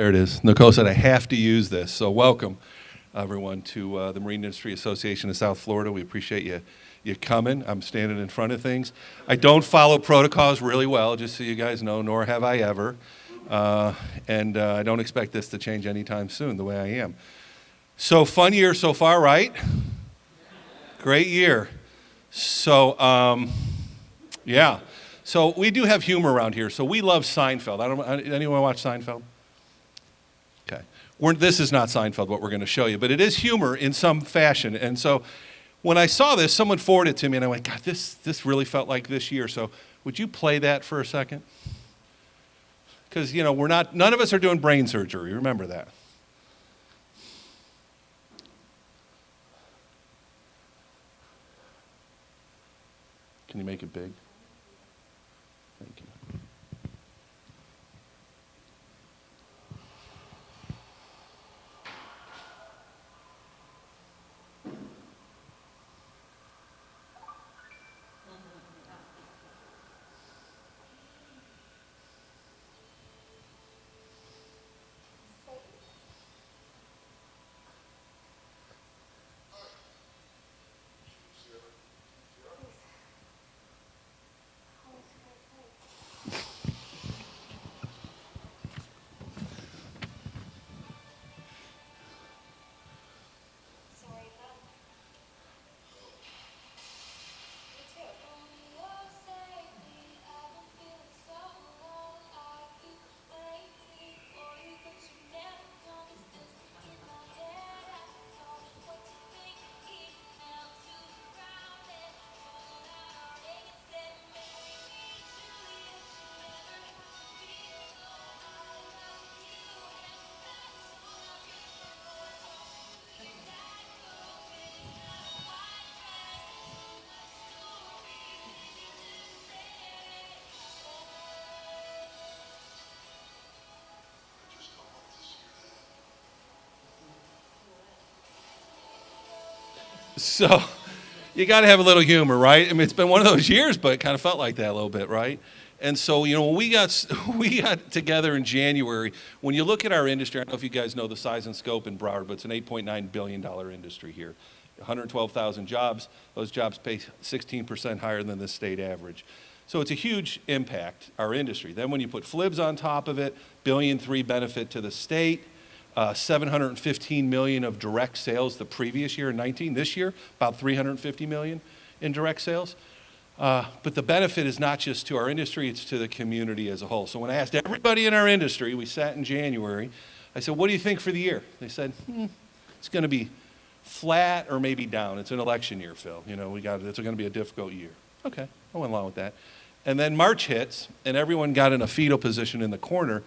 There it is. Nicole said I have to use this. So welcome, everyone, to the Marine Industry Association of South Florida. We appreciate you coming. I'm standing in front of things. I don't follow protocols really well, just so you guys know, nor have I ever. And I don't expect this to change anytime soon, the way I am. So fun year so far, right? Great year. So, yeah. So we do have humor around here. So we love Seinfeld. Anyone watch Seinfeld? Okay. This is not Seinfeld, what we're going to show you, but it is humor in some fashion. And so when I saw this, someone forwarded it to me, and I went, God, this really felt like this year. So would you play that for a second? Because, you know, none of us are doing brain surgery. Remember that. Can you make it big? Thank you. So you got to have a little humor, right? I mean, it's been one of those years, but it kind of felt like that a little bit, right? And so, you know, when we got together in January, when you look at our industry, I don't know if you guys know the size and scope in Broward, but it's an $8.9 billion industry here. 112,000 jobs. Those jobs pay 16% higher than the state average. So it's a huge impact, our industry. Then when you put FLIBS on top of it, $1.3 billion benefit to the state, $715 million of direct sales the previous year in 19. This year, about $350 million in direct sales. But the benefit is not just to our industry, it's to the community as a whole. So when I asked everybody in our industry, we sat in January, I said, what do you think for the year? They said, it's going to be flat or maybe down. It's an election year, Phil. You know, it's going to be a difficult year. Okay, I went along with that. And then March hits, and everyone got in a fetal position in the corner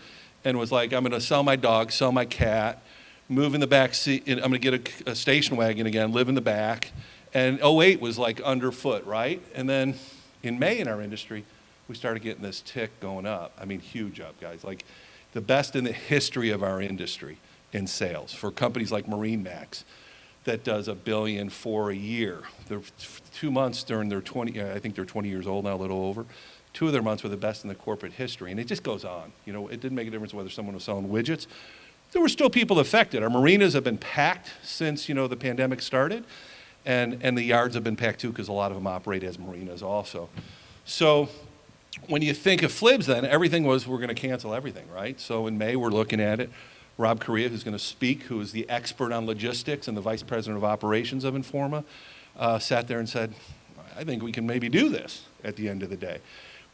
and was like, I'm going to sell my dog, sell my cat, move in the back seat, and I'm going to get a station wagon again, live in the back. And 08 was like underfoot, right? And then in May in our industry, we started getting this tick going up. I mean, huge up, guys. Like the best in the history of our industry in sales for companies like MarineMax that does $1 billion for a year. The 2 months during their 20, I think they're 20 years old now, a little over. 2 of their months were the best in the corporate history, and it just goes on. You know, it didn't make a difference whether someone was selling widgets. There were still people affected. Our marinas have been packed since, you know, the pandemic started, and the yards have been packed too because a lot of them operate as marinas also. So when you think of FLIBS then, everything was we're going to cancel everything, right? So in May, we're looking at it. Rob Correa, who's going to speak, who is the expert on logistics and the vice president of operations of Informa, sat there and said, I think we can maybe do this at the end of the day.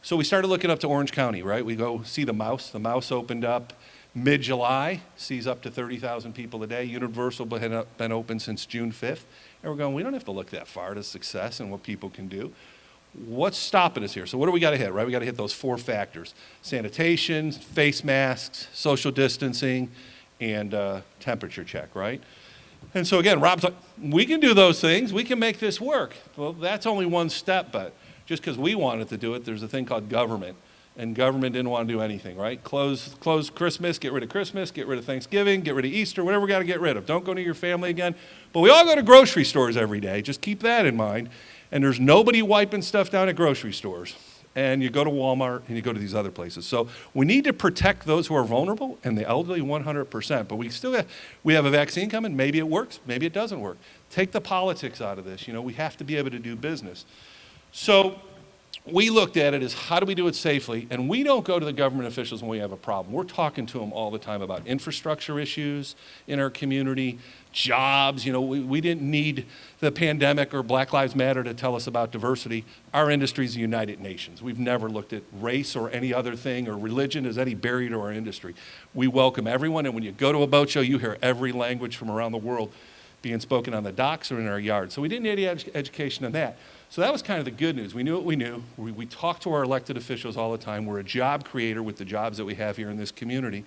So we started looking up to Orange County, right? We go see the Mouse. The Mouse opened up mid-July, sees up to 30,000 people a day. Universal had been open since June 5th. And we're going, we don't have to look that far to success and what people can do. What's stopping us here? So what do we got to hit, right? We got to hit those 4 factors: sanitation, face masks, social distancing, and temperature check, right? And so again, Rob's like, we can do those things. We can make this work. Well, that's only one step, but just because we wanted to do it, there's a thing called government. And government didn't want to do anything, right? Close Christmas, get rid of Thanksgiving, get rid of Easter, whatever we got to get rid of. Don't go near your family again. But we all go to grocery stores every day. Just keep that in mind. And there's nobody wiping stuff down at grocery stores. and you go to Walmart, and you go to these other places. So we need to protect those who are vulnerable and the elderly 100%. But we have a vaccine coming. Maybe it works. Maybe it doesn't work. Take the politics out of this. We have to be able to do business. So we looked at it as how do we do it safely, and we don't go to the government officials when we have a problem. We're talking to them all the time about infrastructure issues in our community, jobs. We didn't need the pandemic or Black Lives Matter to tell us about diversity. Our industry is the United Nations. We've never looked at race or any other thing or religion as any barrier to our industry. We welcome everyone, and when you go to a boat show, you hear every language from around the world being spoken on the docks or in our yard. So we didn't need any education on that. So that was kind of the good news. We knew what we knew. We talk to our elected officials all the time. We're a job creator with the jobs that we have here in this community.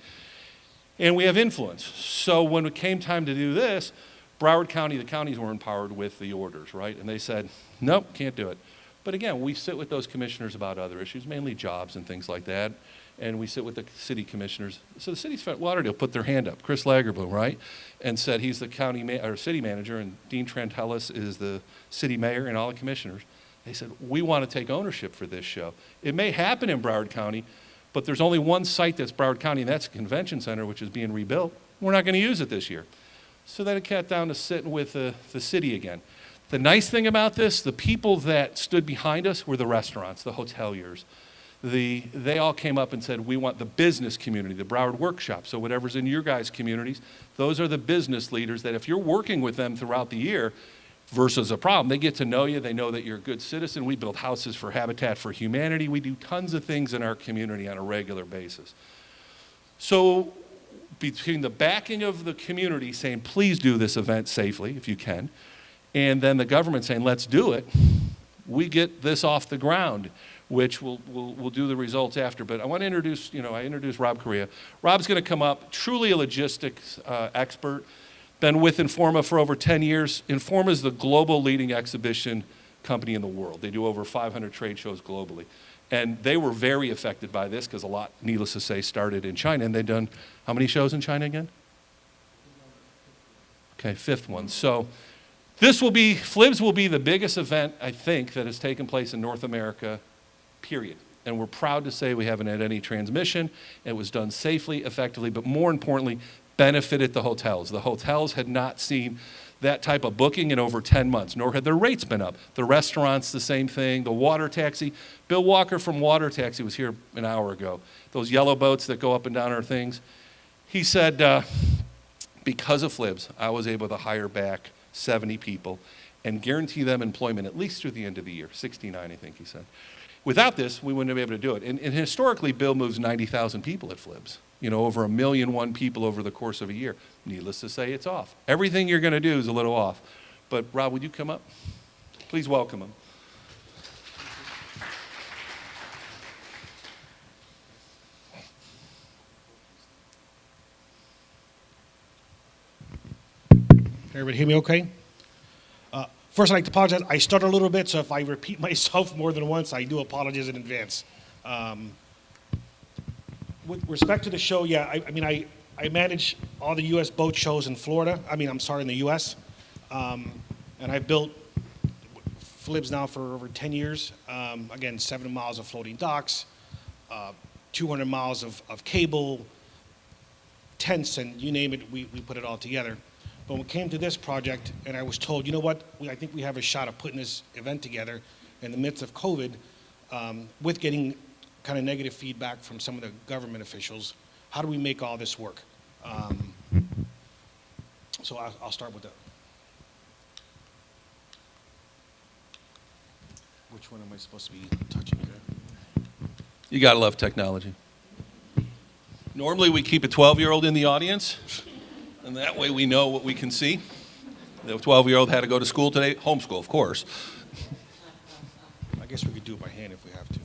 And we have influence. So when it came time to do this, Broward County, the counties were empowered with the orders, right? And they said, nope, can't do it. But again, we sit with those commissioners about other issues, mainly jobs and things like that. And we sit with the city commissioners. So the city of Lauderdale put their hand up, Chris Lagerboom, right? And said he's the city manager, and Dean Trantellis is the city mayor and all the commissioners. They said, we want to take ownership for this show. It may happen in Broward County, but there's only one site that's Broward County, and that's the convention center, which is being rebuilt. We're not going to use it this year. So then it got down to sitting with the city again. The nice thing about this, the people that stood behind us were the restaurants, the hoteliers. They all came up and said, we want the business community, the Broward Workshop. So whatever's in your guys' communities, those are the business leaders that if you're working with them throughout the year versus a problem, they get to know you. They know that you're a good citizen. We build houses for Habitat for Humanity. We do tons of things in our community on a regular basis. So between the backing of the community saying, please do this event safely if you can, and then the government saying, let's do it, we get this off the ground, which we'll do the results after. But I want to introduce, I introduced Rob Correa. Rob's going to come up, truly a logistics expert, been with Informa for over 10 years. Informa is the global leading exhibition company in the world. They do over 500 trade shows globally. And they were very affected by this because a lot, needless to say, started in China. And they've done how many shows in China again? Okay, 5th one. So FLIBS will be the biggest event, I think, that has taken place in North America, period. And we're proud to say we haven't had any transmission. It was done safely, effectively, but more importantly, benefited the hotels. The hotels had not seen that type of booking in over 10 months, nor had their rates been up. The restaurants, the same thing. The water taxi. Bill Walker from Water Taxi was here an hour ago. Those yellow boats that go up and down our things. He said, because of FLIBS, I was able to hire back 70 people and guarantee them employment at least through the end of the year. 69, I think he said. Without this, we wouldn't have been able to do it. And historically, Bill moves 90,000 people at FLIBS. Over 1,000,001 people over the course of a year. Needless to say, it's off. Everything you're going to do is a little off. But Rob, would you come up? Please welcome him. Everybody hear me okay? First, I'd like to apologize. I stuttered a little bit, so if I repeat myself more than once, I do apologize in advance. With respect to the show, yeah, I manage all the U.S. boat shows in Florida. in the U.S. And I've built FLIBS now for over 10 years. Again, 7 miles of floating docks, 200 miles of cable, tents, and you name it, we put it all together. But when it came to this project, and I was told, you know what, I think we have a shot of putting this event together in the midst of COVID, with getting kind of negative feedback from some of the government officials. How do we make all this work? So I'll start with that. Which one am I supposed to be touching here? You gotta love technology. Normally we keep a 12-year-old in the audience, and that way we know what we can see. The 12-year-old had to go to school today, homeschool, of course. I guess we could do it by hand if we have to.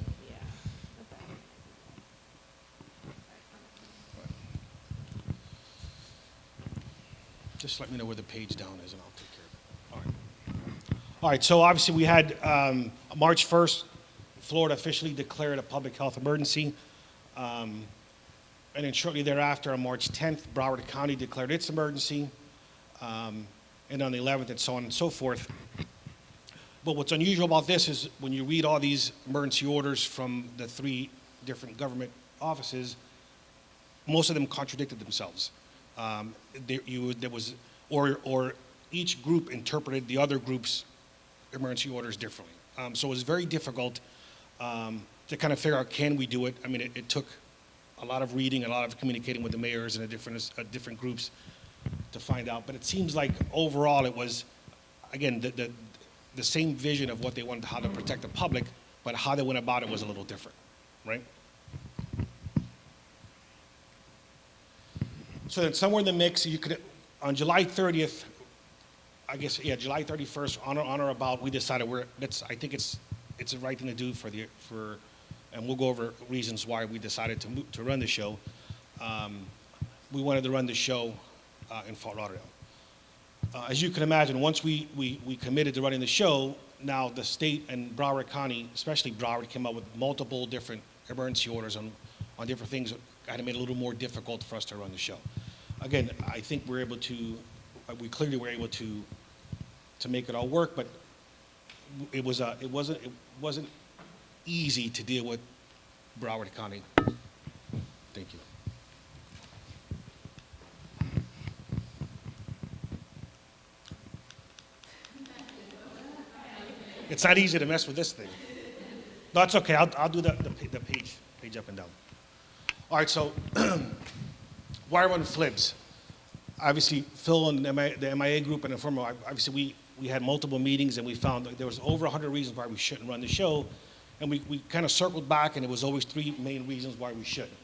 Just let me know where the page down is and I'll take care of it. All right, so obviously we had March 1st, Florida officially declared a public health emergency. And then shortly thereafter, on March 10th, Broward County declared its emergency. And on the 11th, and so on and so forth. But what's unusual about this is when you read all these emergency orders from the 3 different government offices, most of them contradicted themselves. There was, or each group interpreted the other group's emergency orders differently. So it was very difficult to kind of figure out, can we do it? I mean, it took a lot of reading, a lot of communicating with the mayors and the different groups to find out. But it seems like overall it was, again, the same vision of what they wanted, how to protect the public, but how they went about it was a little different, right? So then somewhere in the mix, you could, on July 30th, I guess, yeah, July 31st, on or about, we decided I think it's the right thing to do and we'll go over reasons why we decided to run the show. We wanted to run the show in Fort Lauderdale. As you can imagine, once we committed to running the show, now the state and Broward County, especially Broward, came up with multiple different emergency orders on different things that kind of made it a little more difficult for us to run the show. Again, I think we clearly were able to make it all work, but it wasn't easy to deal with Broward County. Thank you. It's not easy to mess with this thing. No, it's okay. I'll do the page up and down. All right, so why run FLIBS? Obviously, Phil and the MIA group and Informa, obviously we had multiple meetings and we found that there was over 100 reasons why we shouldn't run the show. And we kind of circled back and it was always 3 main reasons why we shouldn't.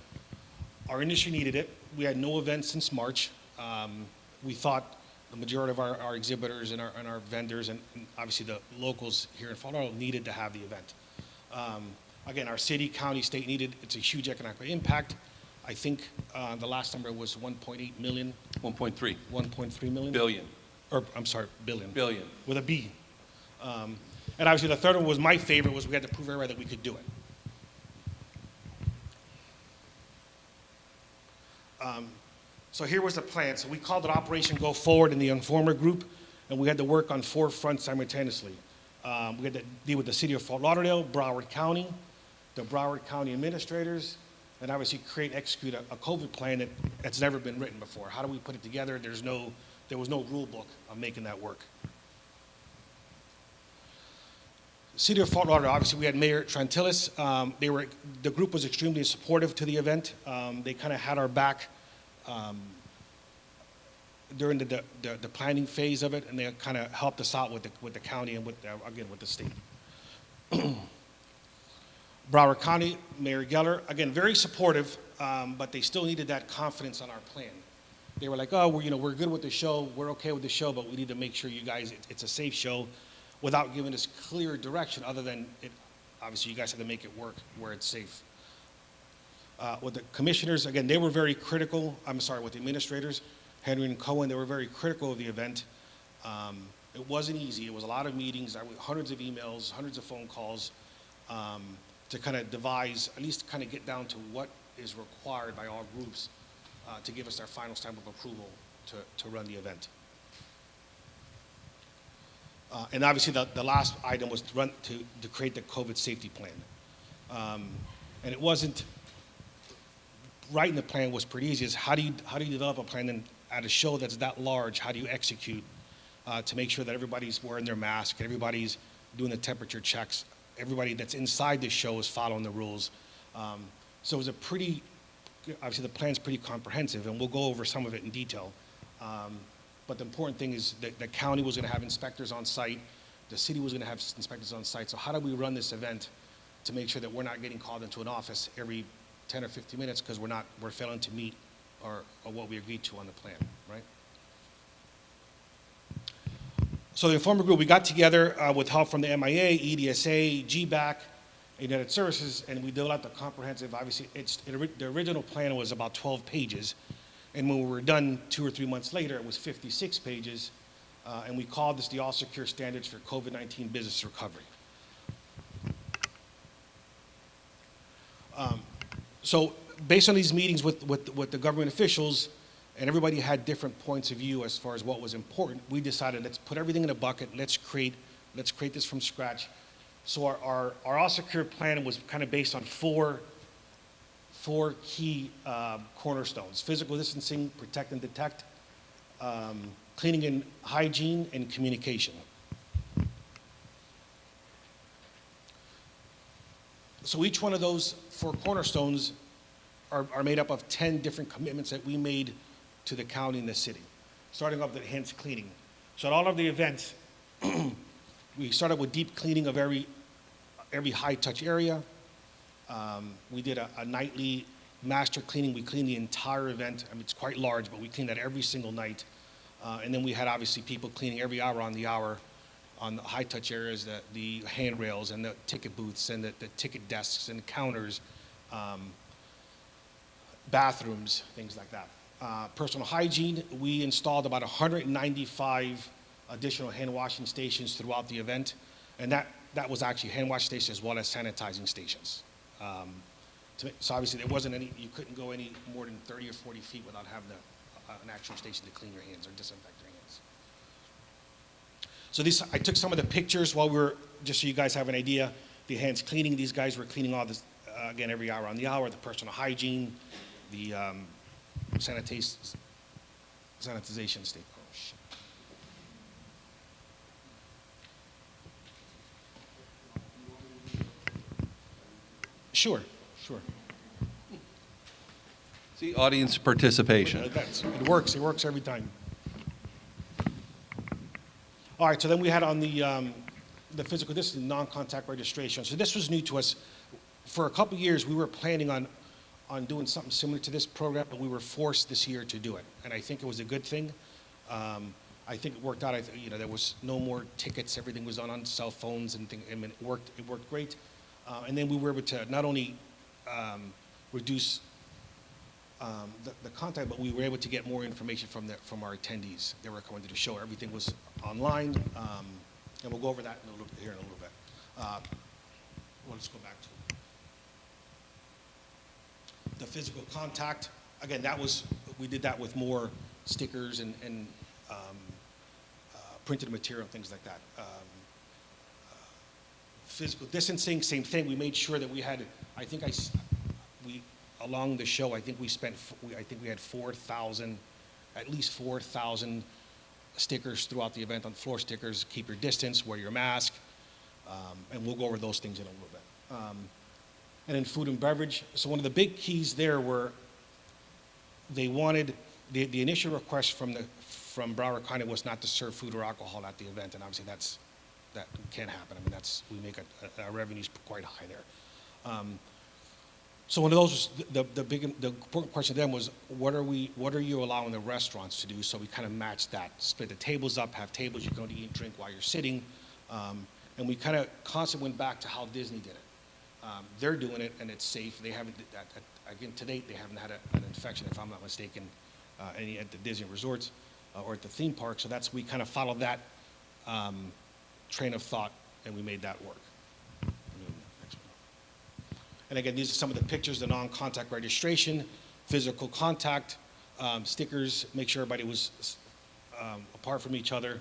Our industry needed it. We had no events since March. We thought the majority of our exhibitors and our vendors and obviously the locals here in Fort Lauderdale needed to have the event. Again, our city, county, state needed, it's a huge economic impact. I think the last number was 1.8 million. 1.3. 1.3 million? Billion. Or, I'm sorry, billion. Billion. With a B. And obviously the third one was my favorite, was we had to prove everybody that we could do it. So here was the plan. So we called it Operation Go Forward in the Informa group, and we had to work on 4 fronts simultaneously. We had to deal with the city of Fort Lauderdale, Broward County, the Broward County administrators, and obviously create and execute a COVID plan that's never been written before. How do we put it together? There was no rule book on making that work. City of Fort Lauderdale, obviously we had Mayor Trantillis. The group was extremely supportive to the event. They kind of had our back during the planning phase of it, and they kind of helped us out with the county and with the state. Broward County, Mayor Geller, again, very supportive, but they still needed that confidence on our plan. They were like, oh, we're good with the show, we're okay with the show, but we need to make sure you guys, it's a safe show, without giving us clear direction other than obviously you guys have to make it work where it's safe. With the commissioners, again, they were very critical, with the administrators, Henry and Cohen, they were very critical of the event. It wasn't easy, it was a lot of meetings, hundreds of emails, hundreds of phone calls, to kind of devise, at least kind of get down to what is required by all groups to give us our final stamp of approval to run the event. And obviously the last item was to create the COVID safety plan. And it wasn't, writing the plan was pretty easy. It's how do you develop a plan, and at a show that's that large, how do you execute to make sure that everybody's wearing their mask, everybody's doing the temperature checks, everybody that's inside the show is following the rules. So it was obviously the plan's pretty comprehensive, and we'll go over some of it in detail. But the important thing is that the county was gonna have inspectors on site, the city was gonna have inspectors on site. So how do we run this event to make sure that we're not getting called into an office every 10 or 15 minutes because we're failing to meet or what we agreed to on the plan, right? So the Informa group, we got together with help from the MIA, EDSA, GBAC, United Services, and we developed a comprehensive, obviously, the original plan was about 12 pages, and when we were done 2 or 3 months later, it was 56 pages, and we called this the All Secure Standards for COVID-19 Business Recovery. So based on these meetings with the government officials, and everybody had different points of view as far as what was important, we decided let's put everything in a bucket, let's create let's create this from scratch. So our all secure plan was kind of based on four key cornerstones: physical distancing, protect and detect, cleaning and hygiene, and communication. So each one of those four cornerstones are made up of 10 different commitments that we made to the county and the city, starting off with enhanced cleaning. So at all of the events, we started with deep cleaning of every high-touch area. We did a nightly master cleaning. We cleaned the entire event. I mean, it's quite large, but we cleaned that every single night. And then we had, obviously, people cleaning every hour on the hour on the high-touch areas, the handrails and the ticket booths and the ticket desks and counters, bathrooms, things like that. Personal hygiene, we installed about 195 additional hand washing stations throughout the event. And that was actually hand wash stations as well as sanitizing stations. So obviously there wasn't any, you couldn't go any more than 30 or 40 feet without having an actual station to clean your hands or disinfect your hands. So I took some of the pictures while we were, just so you guys have an idea, the hands cleaning. These guys were cleaning all this, again, every hour on the hour, the personal hygiene, the sanitization state. Oh, shit. Sure. See, audience participation. It works every time. All right, so then we had on the physical distancing, non-contact registration. So this was new to us. For a couple years, we were planning on doing something similar to this program, but we were forced this year to do it. And I think it was a good thing. I think it worked out. There was no more tickets. Everything was done on cell phones and things. I mean, it worked great. And then we were able to not only reduce the contact, but we were able to get more information from our attendees that were coming to the show. Everything was online, and we'll go over that in a little bit. Let's go back to the physical contact. Again, we did that with more stickers and printed material, things like that. Physical distancing, same thing. We made sure that we had, along the show, I think we had 4,000, at least 4,000 stickers throughout the event on floor stickers. Keep your distance, wear your mask, and we'll go over those things in a little bit. And then food and beverage. So one of the big keys there were they wanted the initial request from Broward County was not to serve food or alcohol at the event, and obviously that can't happen. I mean, we make our revenues quite high there. So one of those, the important question to them was, what are you allowing the restaurants to do? So we kind of matched that, split the tables up, have tables you can only eat and drink while you're sitting, and we kind of constantly went back to how Disney did it. They're doing it and it's safe. They haven't, again, to date, they haven't had an infection, if I'm not mistaken, any at the Disney resorts or at the theme park. So we kind of followed that train of thought, and we made that work. And again, these are some of the pictures, the non-contact registration, physical contact, stickers, make sure everybody was apart from each other.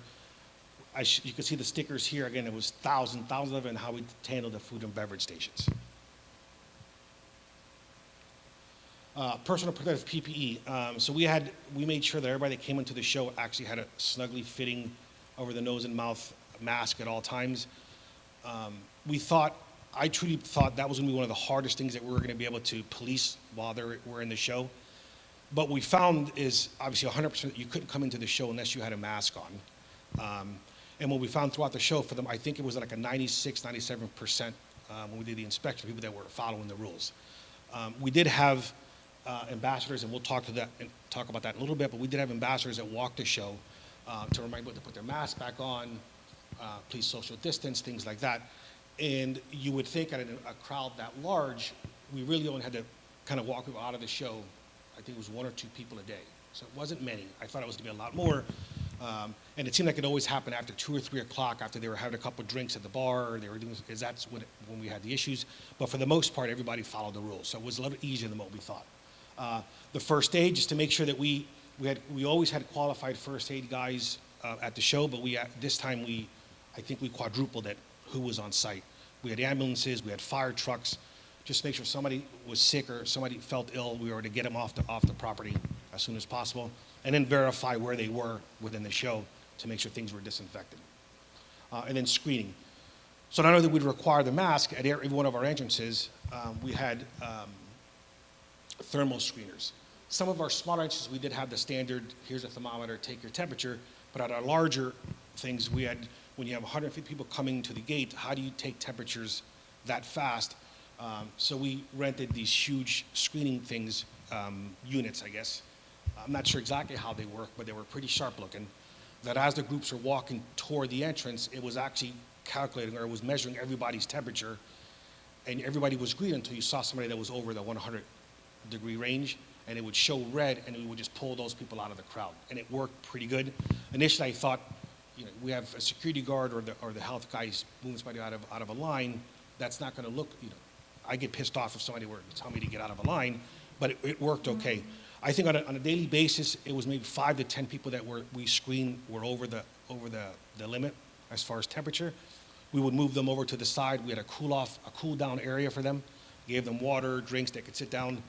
You can see the stickers here. Again, it was thousands of them, and how we handled the food and beverage stations. Personal protective PPE. So we made sure that everybody that came into the show actually had a snugly fitting over the nose and mouth mask at all times. I truly thought that was going to be one of the hardest things that we were going to be able to police while we're in the show. But we found is obviously 100% you couldn't come into the show unless you had a mask on. And what we found throughout the show for them, I think it was like a 96, 97% when we did the inspection, people that were following the rules. We did have ambassadors, and we'll talk about that in a little bit, but we did have ambassadors that walked the show to remind people to put their mask back on, please social distance, things like that. And you would think at a crowd that large, we really only had to kind of walk people out of the show. I think it was 1 or 2 people a day. So it wasn't many. I thought it was going to be a lot more. And it seemed like it always happened after 2 or 3 o'clock, after they were having a couple of drinks at the bar, or they were doing, because that's when we had the issues. But for the most part, everybody followed the rules. So it was a little easier than what we thought. The first aid, just to make sure that we always had qualified first aid guys at the show, but this time I think we quadrupled it, who was on site. We had ambulances, we had fire trucks, just to make sure somebody was sick or somebody felt ill, we were to get them off the property as soon as possible, and then verify where they were within the show to make sure things were disinfected. And then screening. So not only did we require the mask at every one of our entrances, we had thermal screeners. Some of our smaller entrances, we did have the standard, here's a thermometer, take your temperature, but at our larger things, we had, when you have 150 people coming to the gate, how do you take temperatures that fast? So we rented these huge screening things, units, I guess. I'm not sure exactly how they work, but they were pretty sharp looking. That as the groups were walking toward the entrance, it was actually calculating, or it was measuring everybody's temperature, and everybody was green until you saw somebody that was over the 100-degree range, and it would show red, and we would just pull those people out of the crowd, and it worked pretty good. Initially, I thought, we have a security guard or the health guys moving somebody out of a line. That's not going to look, I get pissed off if somebody were to tell me to get out of a line, but it worked okay. I think on a daily basis, it was maybe 5 to 10 people that we screened were over the limit as far as temperature. We would move them over to the side. We had a cool down area for them. Gave them water, drinks, they could sit down.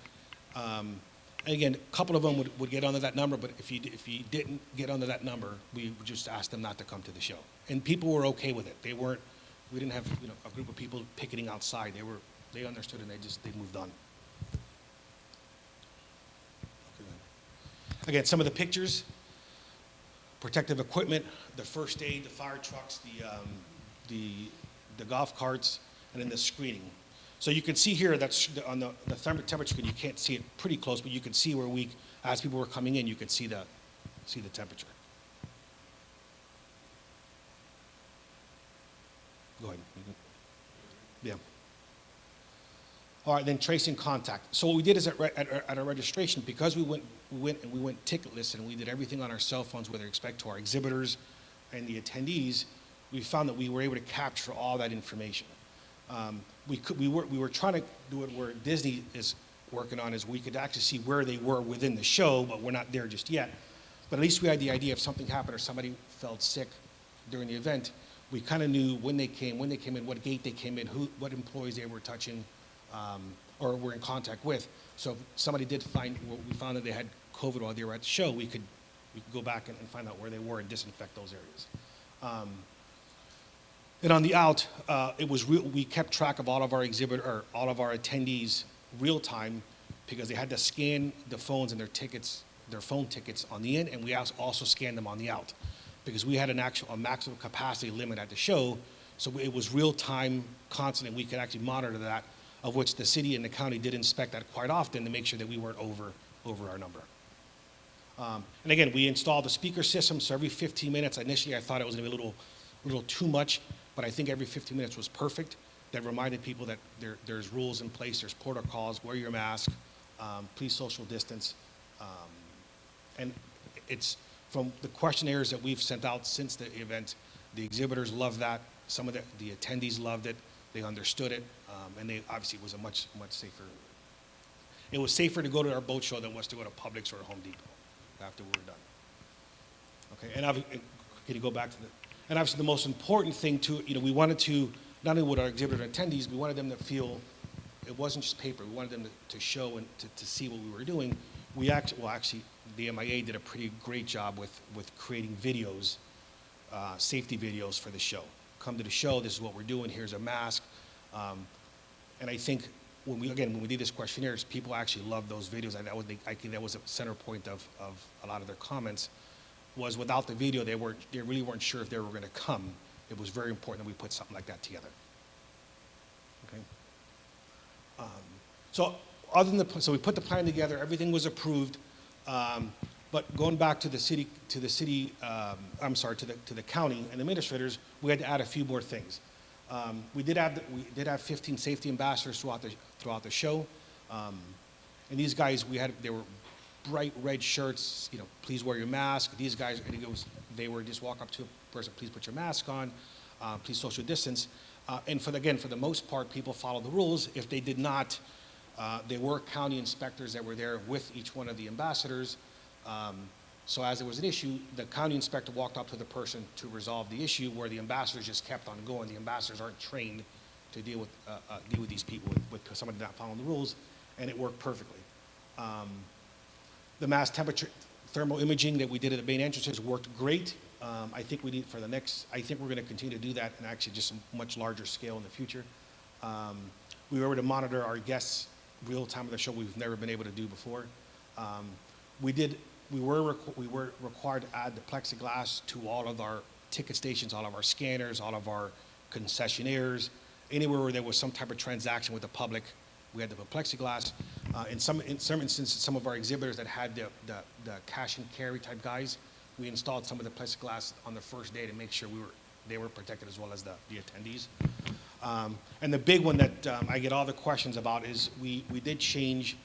And again, a couple of them would get under that number, but if you didn't get under that number, we would just ask them not to come to the show. And people were okay with it. We didn't have a group of people picketing outside. They understood and they moved on. Again, some of the pictures, protective equipment, the first aid, the fire trucks, the golf carts, and then the screening. So you can see here that's on the thermal temperature, you can't see it pretty close, but you can see where as people were coming in, you could see the temperature. Go ahead. Yeah. All right, then tracing contact. So what we did is at our registration, because we went ticketless and we did everything on our cell phones with respect to our exhibitors and the attendees, we found that we were able to capture all that information. We were trying to do it where Disney is working on, is we could actually see where they were within the show, but we're not there just yet. But at least we had the idea if something happened or somebody felt sick during the event, we kind of knew when they came in, what gate they came in, what employees they were touching, or were in contact with. So if somebody we found that they had COVID while they were at the show, we could go back and find out where they were and disinfect those areas. And on the out, we kept track of all of our all of our attendees real time, because they had to scan the phones and their phone tickets on the in, and we also scanned them on the out, because we had a maximum capacity limit at the show. So it was real time, constant, and we could actually monitor that, of which the city and the county did inspect that quite often to make sure that we weren't over our number. And again, we installed a speaker system, so every 15 minutes, initially I thought it was going to be a little too much, but I think every 15 minutes was perfect. That reminded people that there's rules in place, there's protocols, wear your mask, please social distance. And it's from the questionnaires that we've sent out since the event, the exhibitors loved that, some of the attendees loved it, they understood it, and obviously it was a much safer. It was safer to go to our boat show than it was to go to Publix or Home Depot after we were done. Okay, and can you go back to and obviously the most important thing too, we wanted to, not only with our exhibitor attendees, we wanted them to feel it wasn't just paper. We wanted them to show and to see what we were doing. Actually, the MIA did a pretty great job with creating videos, safety videos for the show. Come to the show, this is what we're doing, here's a mask. And I think when we did this questionnaires, people actually loved those videos. I think that was a center point of a lot of their comments, was without the video, they really weren't sure if they were going to come. It was very important that we put something like that together. Okay. So we put the plan together. Everything was approved. But going back to the county and administrators, we had to add a few more things. We did have 15 safety ambassadors throughout the show, and these guys they were bright red shirts. Please wear your mask. These guys, they were just walk up to a person, please put your mask on, please social distance. And for the most part, people followed the rules. If they did not, there were county inspectors that were there with each one of the ambassadors So as there was an issue, the county inspector walked up to the person to resolve the issue, where the ambassadors just kept on going. The ambassadors aren't trained to deal with these people with somebody not following the rules, and it worked perfectly. The mass temperature thermal imaging that we did at the main entrances worked great. I think we need for the next, I think we're going to continue to do that, and actually just a much larger scale in the future. We were able to monitor our guests real time of the show. We've never been able to do before. We were required to add the plexiglass to all of our ticket stations, all of our scanners, all of our concessionaires. Anywhere where there was some type of transaction with the public, we had to put plexiglass. In some instances, some of our exhibitors that had the cash and carry type guys, we installed some of the plexiglass on the first day to make sure they were protected, as well as the attendees. And the big one that I get all the questions about is we did change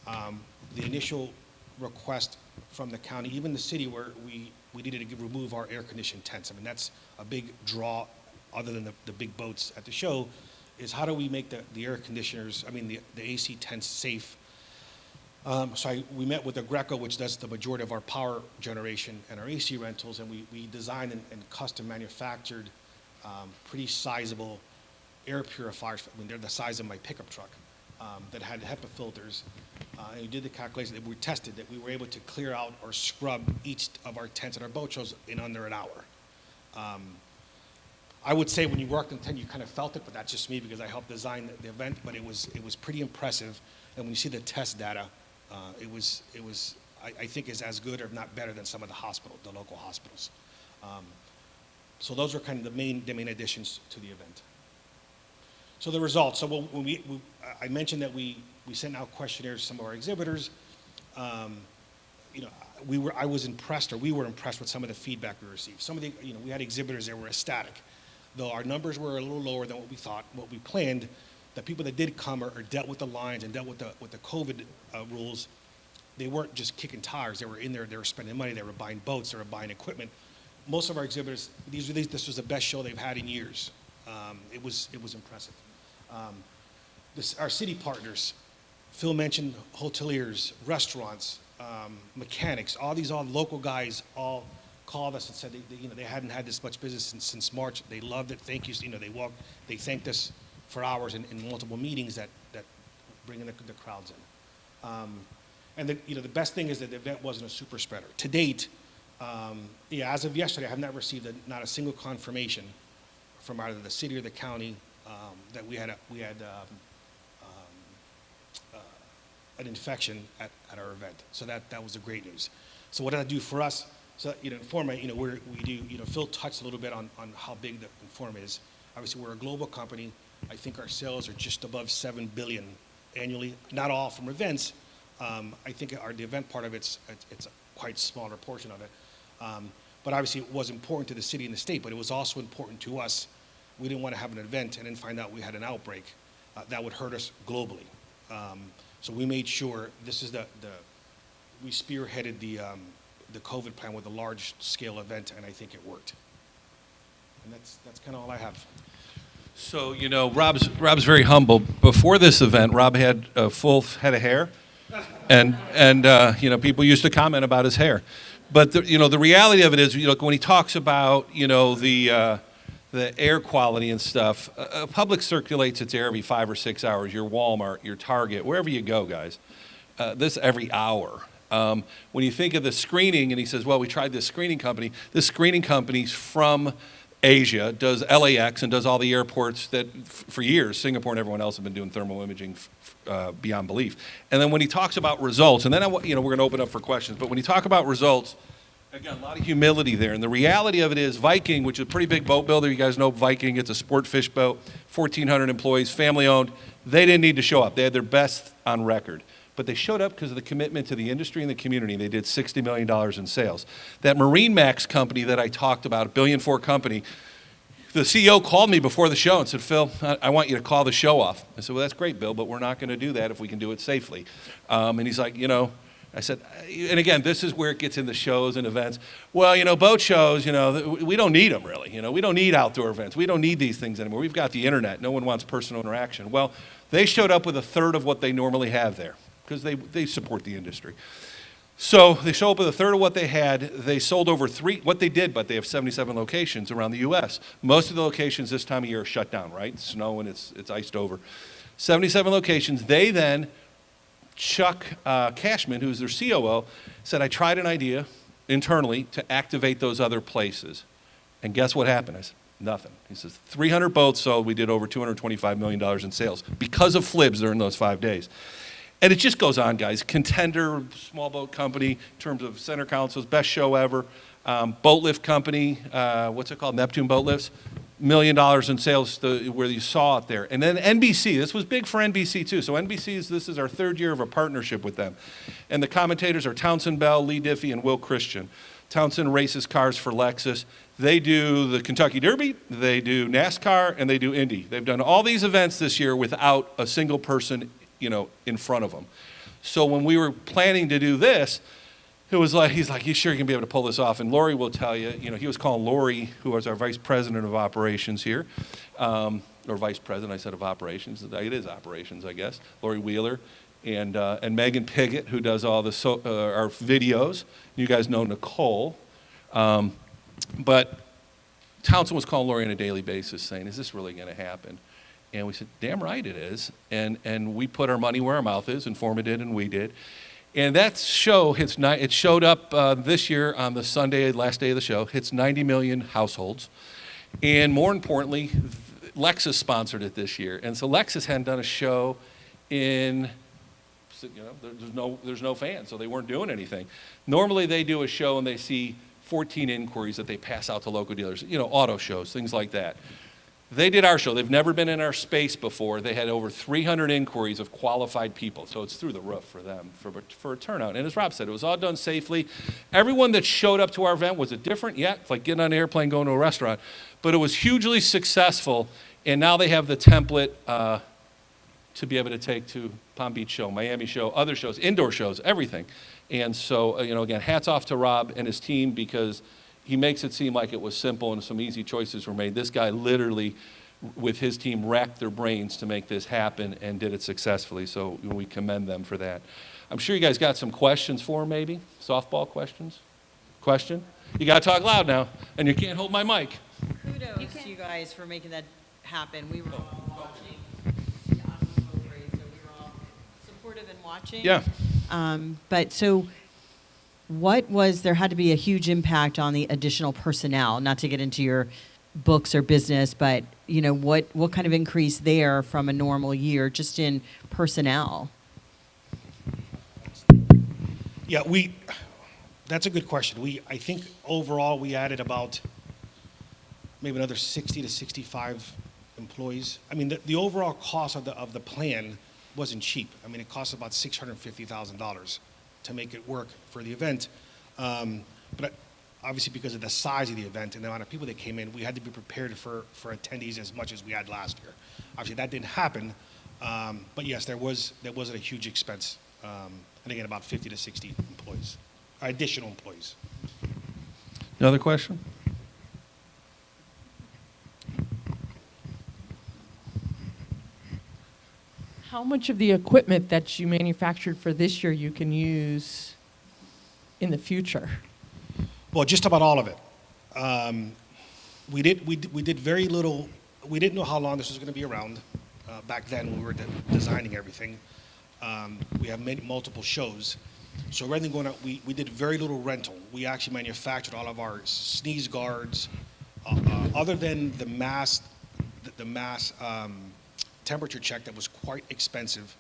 the initial request from the county, even the city, where we needed to remove our air-conditioned tents. I mean, that's a big draw, other than the big boats at the show, is how do we make the air conditioners, I mean, the AC tents safe. So we met with the Greco, which does the majority of our power generation and our AC rentals, and we designed and custom manufactured pretty sizable air purifiers. I mean, they're the size of my pickup truck, that had HEPA filters. And we did the calculation that we tested, that we were able to clear out or scrub each of our tents at our boat shows in under an hour. I would say when you worked in tent, you kind of felt it, but that's just me because I helped design the event. But it was pretty impressive. And when you see the test data, I think is as good or if not better than some of the local hospitals. So those are kind of the main additions to the event. So the results. So when I mentioned that we sent out questionnaires to some of our exhibitors. I was impressed, or we were impressed with some of the feedback we received. Some of the, we had exhibitors that were ecstatic. Though our numbers were a little lower than what we thought, what we planned, the people that did come or dealt with the lines and dealt with the COVID rules, they weren't just kicking tires. They were in there, they were spending money, they were buying boats, they were buying equipment. Most of our exhibitors, this was the best show they've had in years. It was impressive. Our city partners, Phil mentioned hoteliers, restaurants, mechanics, all local guys all called us and said they hadn't had this much business since March. They loved it. Thank you. They thanked us for hours in multiple meetings that bringing the crowds in. And the best thing is that the event wasn't a super spreader. To date, as of yesterday, I have not received not a single confirmation from either the city or the county that we had an infection at our event. So that was the great news. So what did that do for us? So Informa, we do. Phil touched a little bit on how big the Informa is. Obviously, we're a global company. I think our sales are just above $7 billion annually. Not all from events. I think the event part of it's a quite smaller portion of it. But obviously, it was important to the city and the state. But it was also important to us. We didn't want to have an event and then find out we had an outbreak that would hurt us globally. So we made sure we spearheaded the COVID plan with a large-scale event, and I think it worked. And that's kind of all I have. So, Rob's very humble. Before this event, Rob had a full head of hair, and people used to comment about his hair. But the reality of it is, when he talks about the air quality and stuff, public circulates its air every 5 or 6 hours. Your Walmart, your Target, wherever you go, guys. This every hour. When you think of the screening, and he says, well, we tried this screening company. This screening company's from Asia, does LAX and does all the airports that for years, Singapore and everyone else have been doing thermal imaging beyond belief. And then when he talks about results, and then we're going to open up for questions, but when you talk about results, again, a lot of humility there. And the reality of it is Viking, which is a pretty big boat builder, you guys know Viking, it's a sport fish boat, 1,400 employees, family owned. They didn't need to show up. They had their best on record. But they showed up because of the commitment to the industry and the community. They did $60 million in sales. That MarineMax company that I talked about, a $1.4 billion company, the CEO called me before the show and said, Phil, I want you to call the show off. I said, well, that's great, Bill, but we're not going to do that if we can do it safely. And he's like, I said, and again, this is where it gets into shows and events. Well, boat shows, we don't need them really. We don't need outdoor events. We don't need these things anymore. We've got the internet. No one wants personal interaction. Well, they showed up with a third of what they normally have there because they support the industry. So they show up with a third of what they had. They sold over what they did, but they have 77 locations around the U.S. Most of the locations this time of year are shut down, right? It's snow and it's iced over. 77 locations. They then, Chuck Cashman, who's their COO, said, I tried an idea internally to activate those other places. And guess what happened? I said, nothing. He says, 300 boats sold. We did over $225 million in sales because of FLIBS during those 5 days. And it just goes on, guys. Contender, small boat company, in terms of center consoles, best show ever. Boat lift company, what's it called? Neptune Boat Lifts. $1 million in sales where you saw it there. And then NBC, this was big for NBC too. So NBC's, this is our 3rd year of a partnership with them. And the commentators are Townsend Bell, Lee Diffie, and Will Christian. Townsend races cars for Lexus. They do the Kentucky Derby, they do NASCAR, and they do Indy. They've done all these events this year without a single person, in front of them. So when we were planning to do this, it was like, he's like, you sure you can be able to pull this off? And Lori will tell you, he was calling Lori, who was our vice president of operations here, or vice president, I said, of operations. It is operations, I guess. Lori Wheeler and Megan Piggott, who does all our videos. You guys know Nicole. But Townsend was calling Lori on a daily basis saying, is this really going to happen? And we said, damn right it is. And we put our money where our mouth is. Informa did and we did. And that show it showed up this year on the Sunday, last day of the show, hits 90 million households. And more importantly, Lexus sponsored it this year. And so Lexus hadn't done a show in, there's no fans, so they weren't doing anything. Normally they do a show and they see 14 inquiries that they pass out to local dealers, auto shows, things like that. They did our show. They've never been in our space before. They had over 300 inquiries of qualified people. So it's through the roof for them, for a turnout. And as Rob said, it was all done safely. Everyone that showed up to our event, was it different? Yeah, it's like getting on an airplane, going to a restaurant. But it was hugely successful. And now they have the template to be able to take to Palm Beach show, Miami show, other shows, indoor shows, everything. And so, again, hats off to Rob and his team because he makes it seem like it was simple and some easy choices were made. This guy literally, with his team, racked their brains to make this happen and did it successfully. So we commend them for that. I'm sure you guys got some questions for him, maybe? Softball questions? Question? You got to talk loud now, and you can't hold my mic. Kudos to you guys for making that happen. We were all watching. Yeah, so we were all supportive and watching. Yeah. But so there had to be a huge impact on the additional personnel, not to get into your books or business, but what kind of increase there from a normal year just in personnel? Yeah, that's a good question. I think overall we added about maybe another 60 to 65 employees. I mean, the overall cost of the plan wasn't cheap. I mean, it cost about $650,000 to make it work for the event. But obviously because of the size of the event and the amount of people that came in, we had to be prepared for attendees as much as we had last year. Obviously that didn't happen, but yes, there was a huge expense. And again, about 50 to 60 employees, additional employees. Another question? How much of the equipment that you manufactured for this year you can use in the future? Well, just about all of it. We did very little. We didn't know how long this was going to be around back then when we were designing everything. We have multiple shows, so rather than going out, we did very little rental. We actually manufactured all of our sneeze guards, other than the mass temperature check that was quite expensive,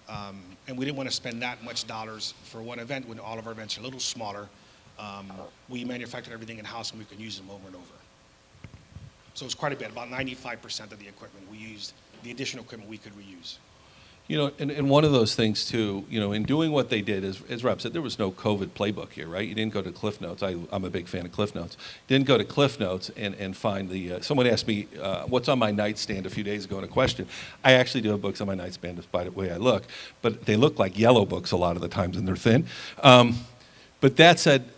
and we didn't want to spend that much dollars for one event when all of our events are a little smaller. We manufactured everything in-house and we could use them over and over. So it's quite a bit, about 95% of the equipment we used, the additional equipment we could reuse. And one of those things too, in doing what they did, as Rob said, there was no COVID playbook here, right? You didn't go to Cliff Notes. I'm a big fan of Cliff Notes. Didn't go to Cliff Notes and find someone asked me, what's on my nightstand a few days ago in a question. I actually do have books on my nightstand despite the way I look, but they look like yellow books a lot of the times and they're thin. But that said,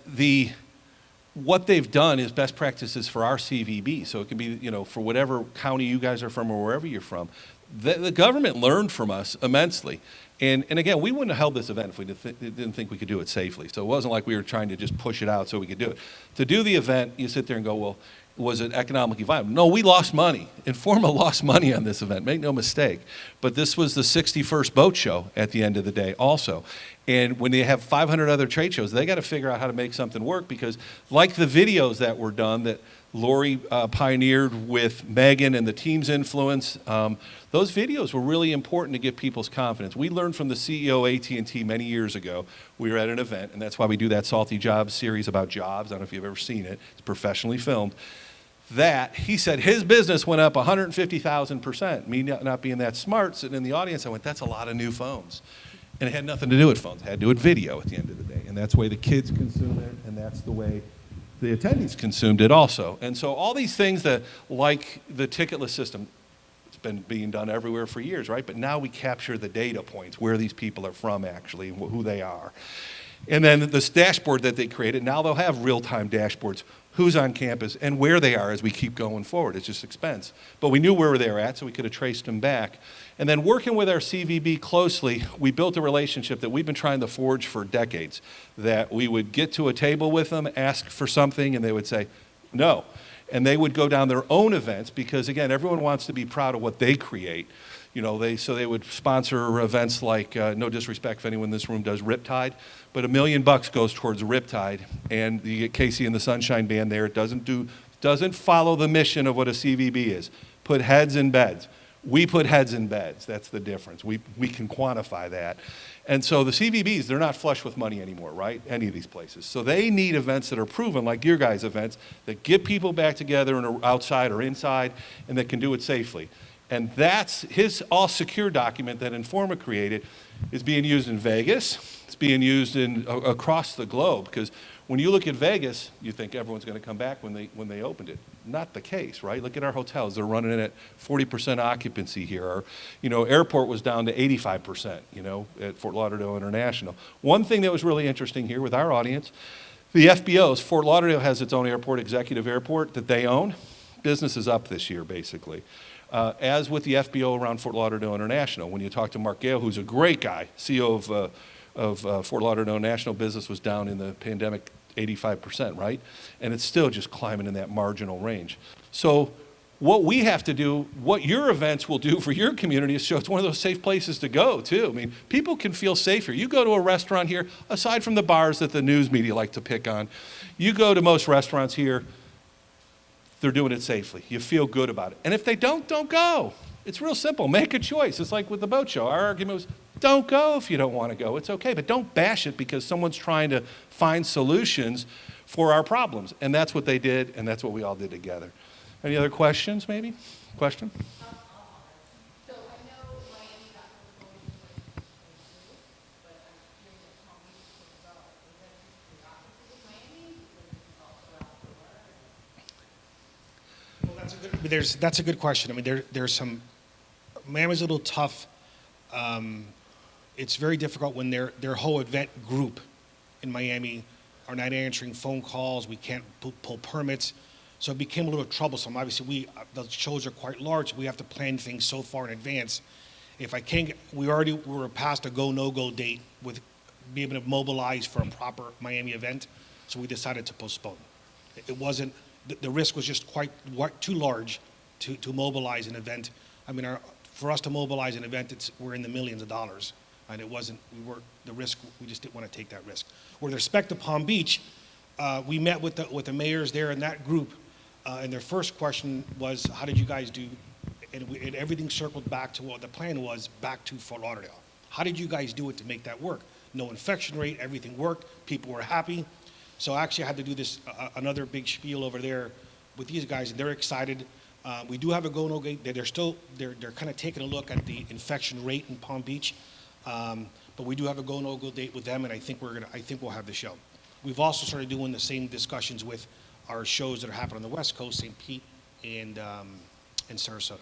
what they've done is best practices for our CVB. So it can be, for whatever county you guys are from or wherever you're from. the government learned from us immensely. And again, we wouldn't have held this event if we didn't think we could do it safely. So it wasn't like we were trying to just push it out so we could do it. To do the event, you sit there and go, well, was it economically viable? No, we lost money. Informa lost money on this event, make no mistake. But this was the 61st boat show at the end of the day also. And when they have 500 other trade shows, they got to figure out how to make something work, because like the videos that were done that Lori pioneered with Megan and the team's influence, those videos were really important to give people's confidence. We learned from the CEO of AT&T many years ago. We were at an event, and that's why we do that Salty Jobs series about jobs. I don't know if you've ever seen it. It's professionally filmed. That he said his business went up 150,000%. Me not being that smart, sitting in the audience, I went, that's a lot of new phones. And it had nothing to do with phones. It had to do with video at the end of the day. And that's the way the kids consume it, and that's the way the attendees consumed it also. And so all these things that, like the ticketless system, it's been being done everywhere for years, right? But now we capture the data points, where these people are from actually, and who they are. And then this dashboard that they created, now they'll have real-time dashboards, who's on campus and where they are as we keep going forward. It's just expense. But we knew where they were at, so we could have traced them back. And then working with our CVB closely, we built a relationship that we've been trying to forge for decades, that we would get to a table with them, ask for something, and they would say, no. And they would go down their own events, because again, everyone wants to be proud of what they create. You know, so they would sponsor events like, no disrespect if anyone in this room does Riptide, but $1 million goes towards Riptide, and you get Casey and the Sunshine Band there. It doesn't follow the mission of what a CVB is. Put heads in beds. We put heads in beds. That's the difference. We can quantify that. And so the CVBs, they're not flush with money anymore, right? Any of these places. So they need events that are proven, like your guys' events, that get people back together outside or inside, and that can do it safely. And that's his all secure document that Informa created is being used in Vegas. It's being used across the globe, because when you look at Vegas, you think everyone's going to come back when they opened it. Not the case, right? Look at our hotels. They're running at 40% occupancy here. Our, airport was down to 85%, at Fort Lauderdale International. One thing that was really interesting here with our audience, the FBOs, Fort Lauderdale has its own airport, executive airport that they own. Business is up this year, basically. As with the FBO around Fort Lauderdale International. When you talk to Mark Gale, who's a great guy, CEO of Fort Lauderdale International, business was down in the pandemic 85%, right? And it's still just climbing in that marginal range. So what we have to do, what your events will do for your community, is show it's one of those safe places to go, too. I mean, people can feel safer. You go to a restaurant here, aside from the bars that the news media like to pick on, you go to most restaurants here, they're doing it safely. You feel good about it. And if they don't go. It's real simple. Make a choice. It's like with the boat show. Our argument was, don't go if you don't want to go. It's okay, but don't bash it because someone's trying to find solutions for our problems. And that's what they did, and that's what we all did together. Any other questions, maybe? Question? So I know Miami got proposed but I'm curious at Palm Beach as well. Is that just the opposite of Miami? Or is it also out there? Well, that's a good question. I mean, there's some. Miami's a little tough. It's very difficult when their whole event group in Miami are not answering phone calls. We can't pull permits, so it became a little troublesome. Obviously, the shows are quite large. We have to plan things so far in advance. If I can't, we were past a go no go date with being able to mobilize for a proper Miami event, so we decided to postpone. It wasn't. The risk was just quite too large to mobilize an event. I mean, for us to mobilize an event, we're in the millions of dollars, and it wasn't. The risk. We just didn't want to take that risk. With respect to Palm Beach, we met with the mayors there in that group, and their first question was, "How did you guys do?" And everything circled back to what the plan was, back to Fort Lauderdale. How did you guys do it to make that work? No infection rate. Everything worked. People were happy. So actually, I had to do this another big spiel over there with these guys, and they're excited. We do have a go no go. They're kind of taking a look at the infection rate in Palm Beach, but we do have a go no go date with them, and I think we'll have the show. We've also started doing the same discussions with our shows that are happening on the West Coast, St. Pete and Sarasota.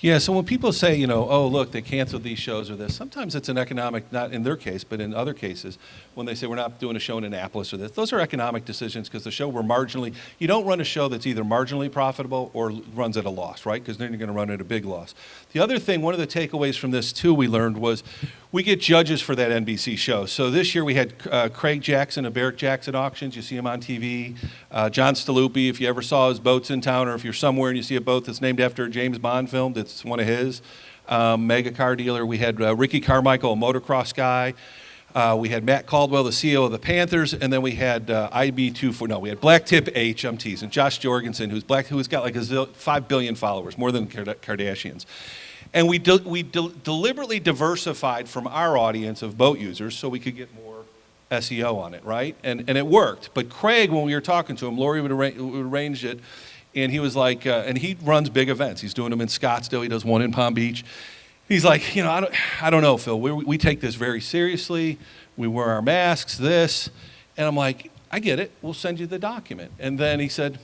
Yeah, so when people say, oh, look, they canceled these shows or this, sometimes it's an economic, not in their case, but in other cases, when they say we're not doing a show in Annapolis or this, those are economic decisions because the show we're marginally, you don't run a show that's either marginally profitable or runs at a loss, right? Because then you're going to run at a big loss. The other thing, one of the takeaways from this too we learned was we get judges for that NBC show. So this year we had Craig Jackson of Barrett Jackson Auctions. You see him on TV. John Staluppi, if you ever saw his boats in town or if you're somewhere and you see a boat that's named after a James Bond film, that's one of his. Mega car dealer. We had Ricky Carmichael, a motocross guy. We had Matt Caldwell, the CEO of the Panthers, and then we had we had Blacktip H, I'm teasing, Josh Jorgensen, who's got like 5 billion followers, more than the Kardashians. And we deliberately diversified from our audience of boat users so we could get more SEO on it, right? And it worked. But Craig, when we were talking to him, Lori would arrange it, and he was like, and he runs big events. He's doing them in Scottsdale. He does one in Palm Beach. He's like, I don't know, Phil. We take this very seriously. We wear our masks, this. And I'm like, I get it. We'll send you the document. And then he said,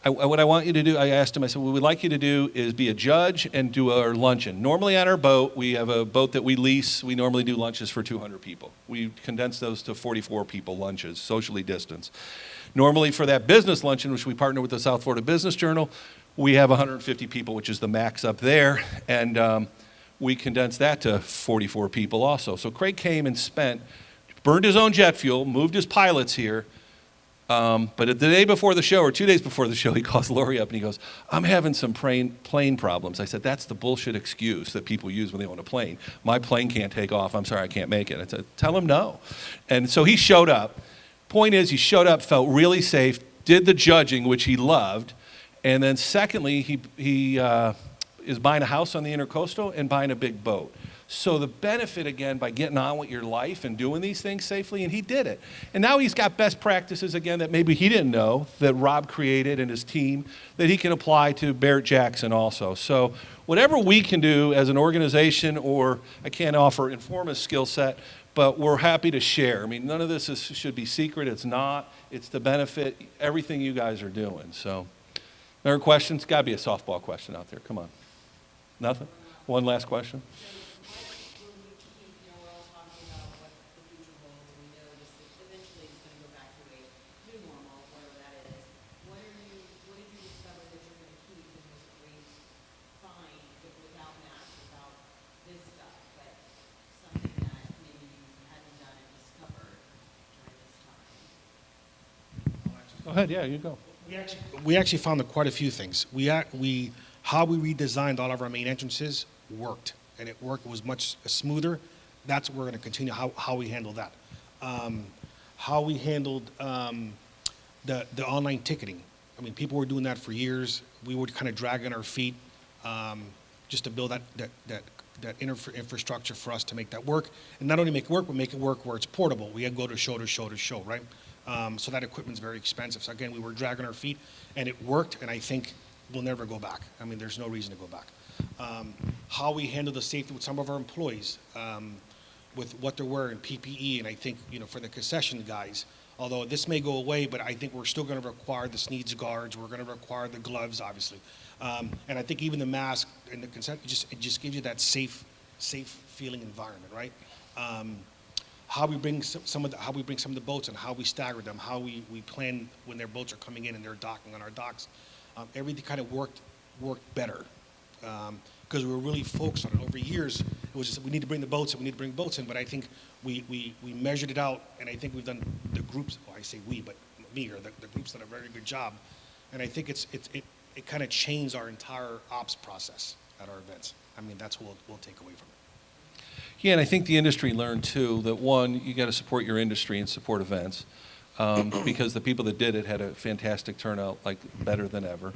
what I want you to do, I asked him, I said, what we'd like you to do is be a judge and do our luncheon. Normally on our boat, we have a boat that we lease. We normally do lunches for 200 people. We condense those to 44 people lunches, socially distanced. Normally for that business luncheon, which we partner with the South Florida Business Journal, we have 150 people, which is the max up there. And we condensed that to 44 people also. So Craig came and burned his own jet fuel, moved his pilots here. But the day before the show, or 2 days before the show, he calls Lori up and he goes, I'm having some plane problems. I said, that's the bullshit excuse that people use when they own a plane. My plane can't take off. I'm sorry, I can't make it. I said, tell him no. And so he showed up. Point is, he showed up, felt really safe, did the judging, which he loved. And then secondly, he is buying a house on the Intercoastal and buying a big boat. So the benefit, again, by getting on with your life and doing these things safely, and he did it. And now he's got best practices, again, that maybe he didn't know, that Rob created and his team, that he can apply to Barrett Jackson also. So whatever we can do as an organization, or I can't offer Informa's skill set, but we're happy to share. I mean, none of this should be secret. It's not. It's to benefit everything you guys are doing. So, other questions? Got to be a softball question out there. Come on. Nothing? One last question? We're all talking about what the future holds, and we know this eventually is going to go back to a new normal, whatever that is. What did you discover that you're going to keep in this great find without masks, without this stuff, but something that maybe you hadn't done and discovered during this time? Go ahead. Yeah, you go. We actually found quite a few things. How we redesigned all of our main entrances worked, and it worked. It was much smoother. That's what we're going to continue. How we handle that. How we handled the online ticketing. I mean, people were doing that for years. We were kind of dragging our feet just to build that infrastructure for us to make that work, and not only make it work, but make it work where it's portable. We had to go to show to show to show, right? So that equipment's very expensive. So again, we were dragging our feet, and it worked, and I think we'll never go back. I mean, there's no reason to go back. How we handle the safety with some of our employees, with what they're wearing, PPE, and I think, for the concession guys, although this may go away, but I think we're still going to require the sneeze guards, we're going to require the gloves, obviously. And I think even the mask and the consent, it just gives you that safe feeling environment, right? How we bring some of the boats and how we stagger them, how we plan when their boats are coming in and they're docking on our docks. Everything kind of worked better because we were really focused on it. Over years, it was just we need to bring the boats in, but I think we measured it out, and I think we've done the groups, I say we, but me, or the groups done a very good job, and I think it kind of changed our entire ops process at our events. I mean, that's what we'll take away from it. Yeah, and I think the industry learned too that one, you got to support your industry and support events, because the people that did it had a fantastic turnout, like better than ever.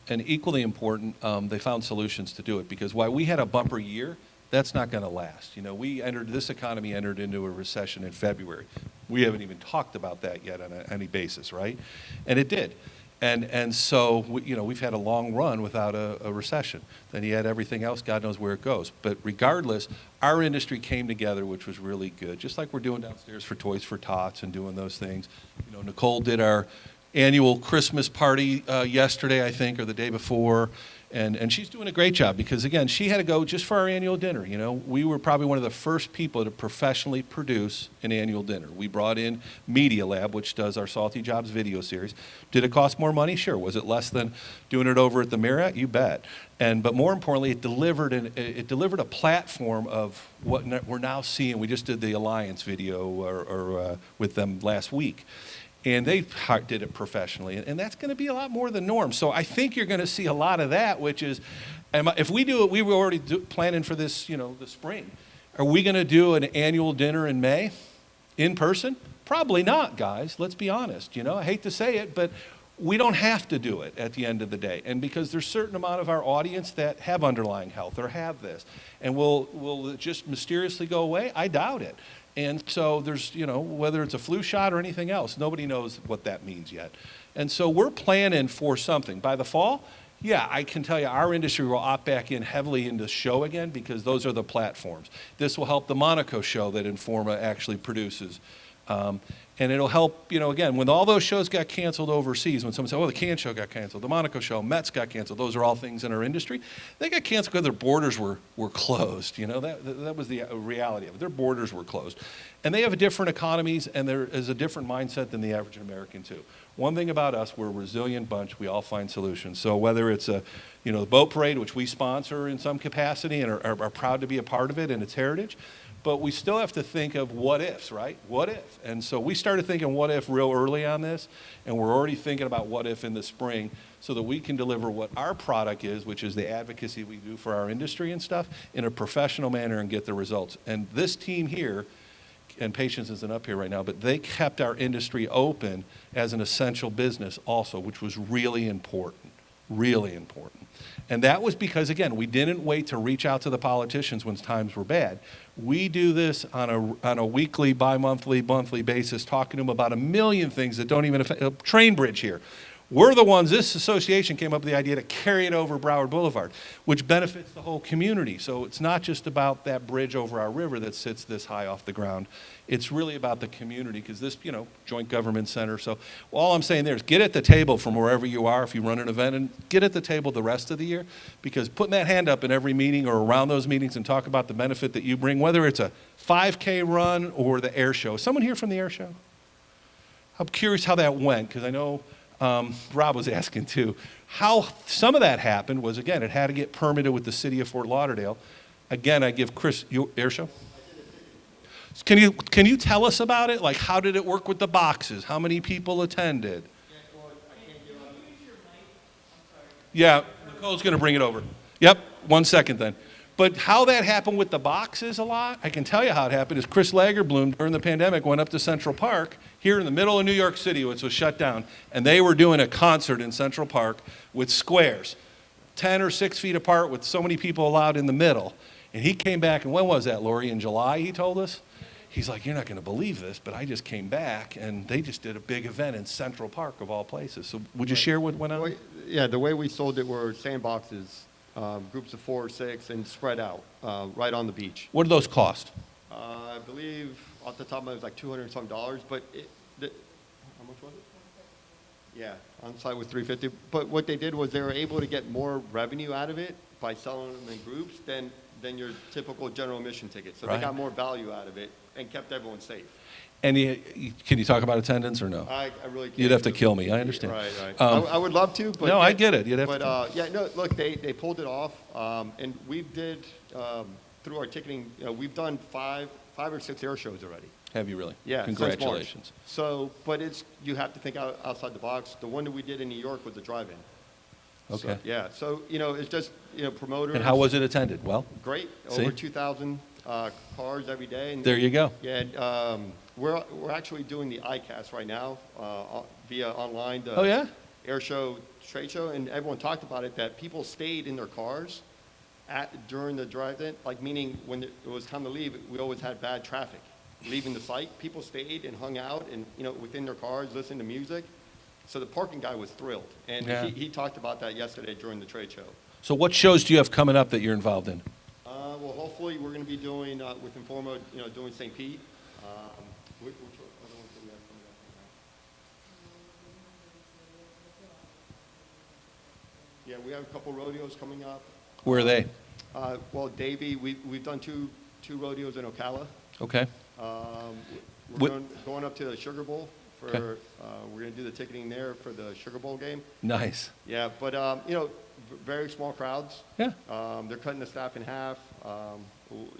And equally important, they found solutions to do it, because while we had a bumper year, that's not going to last. This economy entered into a recession in February. We haven't even talked about that yet on any basis, right? And it did. And so, we've had a long run without a recession. Then you had everything else, God knows where it goes. But regardless, our industry came together, which was really good, just like we're doing downstairs for Toys for Tots and doing those things. Nicole did our annual Christmas party yesterday, I think, or the day before. And she's doing a great job because, again, she had to go just for our annual dinner. You know, we were probably one of the first people to professionally produce an annual dinner. We brought in Media Lab, which does our Salty Jobs video series. Did it cost more money? Sure. Was it less than doing it over at the Marriott? You bet. But more importantly, it delivered a platform of what we're now seeing. We just did the Alliance video with them last week. And they did it professionally, and that's going to be a lot more the norm. So I think you're going to see a lot of that, which is, if we do it, we were already planning for this, the spring. Are we going to do an annual dinner in May, in person? Probably not, guys. Let's be honest. I hate to say it, but we don't have to do it at the end of the day. And because there's a certain amount of our audience that have underlying health or have this, and will it just mysteriously go away? I doubt it. And so there's, whether it's a flu shot or anything else, nobody knows what that means yet. And so we're planning for something. By the fall, yeah, I can tell you our industry will opt back in heavily into show again because those are the platforms. This will help the Monaco show that Informa actually produces. And it'll help, again, when all those shows got canceled overseas, when someone said, the Cannes show got canceled, the Monaco show, Mets got canceled, those are all things in our industry. They got canceled because their borders were closed. That was the reality of it. Their borders were closed. And they have different economies, and there is a different mindset than the average American, too. One thing about us, we're a resilient bunch. We all find solutions. So whether it's the boat parade, which we sponsor in some capacity and are proud to be a part of it and its heritage, but we still have to think of what ifs, right? What if? And so we started thinking what if real early on this, and we're already thinking about what if in the spring so that we can deliver what our product is, which is the advocacy we do for our industry and stuff, in a professional manner and get the results. And this team here, and Patience isn't up here right now, but they kept our industry open as an essential business also, which was really important, really important. And that was because, again, we didn't wait to reach out to the politicians when times were bad. We do this on a weekly, bi-monthly, monthly basis, talking to them about a million things that don't even affect a train bridge here. We're the ones, this association came up with the idea to carry it over Broward Boulevard, which benefits the whole community. So it's not just about that bridge over our river that sits this high off the ground. It's really about the community because this, joint government center. So all I'm saying there is get at the table from wherever you are if you run an event, and get at the table the rest of the year, because putting that hand up in every meeting or around those meetings and talk about the benefit that you bring, whether it's a 5K run or the air show. Is someone here from the air show? I'm curious how that went because I know Rob was asking too. How some of that happened was, again, it had to get permitted with the city of Fort Lauderdale. Again, I give Chris, air show? Can you tell us about it? Like, how did it work with the boxes? How many people attended? Yeah, Nicole's going to bring it over. Yep, 1 second then. But how that happened with the boxes a lot, I can tell you how it happened, is Chris Lagerbloom during the pandemic went up to Central Park here in the middle of New York City, which was shut down, and they were doing a concert in Central Park with squares, 10 or 6 feet apart with so many people allowed in the middle. And he came back, and when was that, Lori? In July, he told us? He's like, you're not going to believe this, but I just came back, and they just did a big event in Central Park, of all places. So would you share what went on? Well, yeah, the way we sold it were sandboxes, groups of 4 or 6, and spread out right on the beach. What did those cost? I believe off the top of my head it was like $200 and some, but how much was it? Yeah, on the side was $350. But what they did was they were able to get more revenue out of it by selling them in groups than your typical general admission ticket. So Right. they got more value out of it and kept everyone safe. And can you talk about attendance or no? I really can't. You'd have to kill me. I understand. Right. Um, I would love to, but No, yeah, I get it. You'd have but, to. yeah, no, look, they pulled it off, and we did through our ticketing. We've done five or six air shows already. Have you really? Yeah, since Congratulations. March. So, but you have to think outside the box. The one that we did in New York was the drive-in. Okay. So, yeah. So it's just promoters. And how was it attended? Well, Great. See? Over 2,000 cars every day. And there you go. Yeah. And, we're actually doing the ICAST right now via online. Oh, yeah? Air show, trade show, and everyone talked about it, that people stayed in their cars during the drive-in, like meaning when it was time to leave, we always had bad traffic. Leaving the site, people stayed and hung out and, within their cars, listening to music. So the parking guy was thrilled. And Yeah. he talked about that yesterday during the trade show. So what shows do you have coming up that you're involved in? Well, hopefully we're going to be doing, with Informa, doing St. Pete. Which other ones do we have coming Yeah, we have a couple rodeos coming up. Where are they? Well, Davie, we've done two rodeos in Ocala. Okay. We're What- going up to the Sugar Bowl for, Okay. we're going to do the ticketing there for the Sugar Bowl game. Nice. Yeah, but, very small crowds. Yeah. They're cutting the staff in half.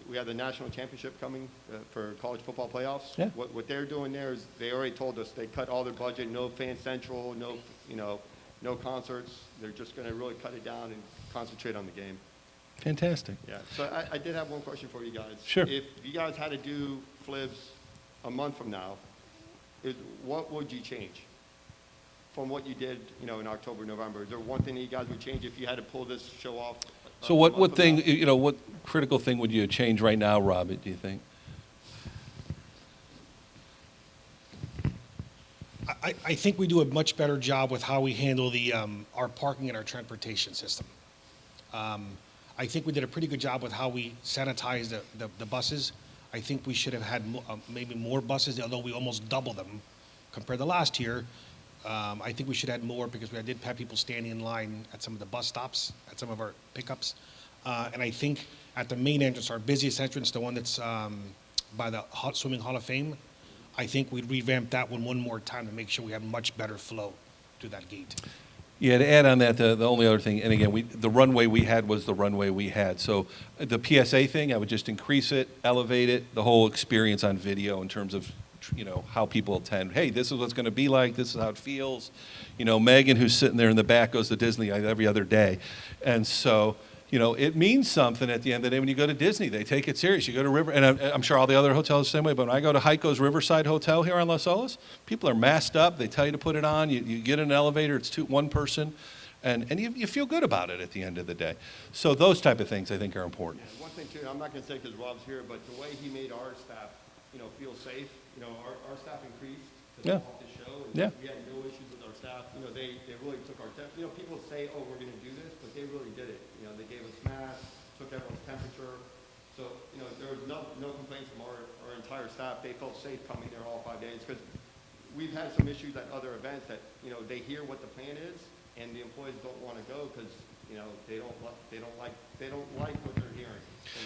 We have the national championship coming for college football playoffs. Yeah. What they're doing there is they already told us they cut all their budget, no fan central, no concerts. They're just going to really cut it down and concentrate on the game. Fantastic. Yeah. So I did have one question for you guys. Sure. If you guys had to do FLIBS a month from now, what would you change from what you did, in October, November? Is there one thing that you guys would change if you had to pull this show off? So a what month from thing, now? what critical thing would you change right now, Rob, do you think? I think we do a much better job with how we handle our parking and our transportation system. I think we did a pretty good job with how we sanitized the buses. I think we should have had maybe more buses, although we almost doubled them compared to last year. I think we should add more because we did have people standing in line at some of the bus stops, at some of our pickups. And I think at the main entrance, our busiest entrance, the one that's by the Swimming Hall of Fame, I think we'd revamp that one more time to make sure we have much better flow to that gate. Yeah, to add on that, the only other thing, and again, the runway we had was the runway we had. So the PSA thing, I would just increase it, elevate it, the whole experience on video in terms of, how people attend. Hey, this is what it's going to be like. This is how it feels. Megan, who's sitting there in the back, goes to Disney every other day. And so, it means something at the end of the day when you go to Disney. They take it serious. You go to River, and I'm sure all the other hotels the same way, but when I go to Heiko's Riverside Hotel here on Las Olas, people are masked up. They tell you to put it on. You get in an elevator. It's one person. And you feel good about it at the end of the day. So those type of things I think are important. Yeah, one thing too, I'm not going to say because Rob's here, but the way he made our staff, feel safe. Our staff increased to Yeah. off the show. And Yeah. We had no issues with our staff. They really took our temp. People say, oh, we're going to do this, but they really did it. They gave us masks, took everyone's temperature. So, there was no complaints from our entire staff. They felt safe coming there all 5 days because we've had some issues at other events that, they hear what the plan is and the employees don't want to go because, they don't like what they're hearing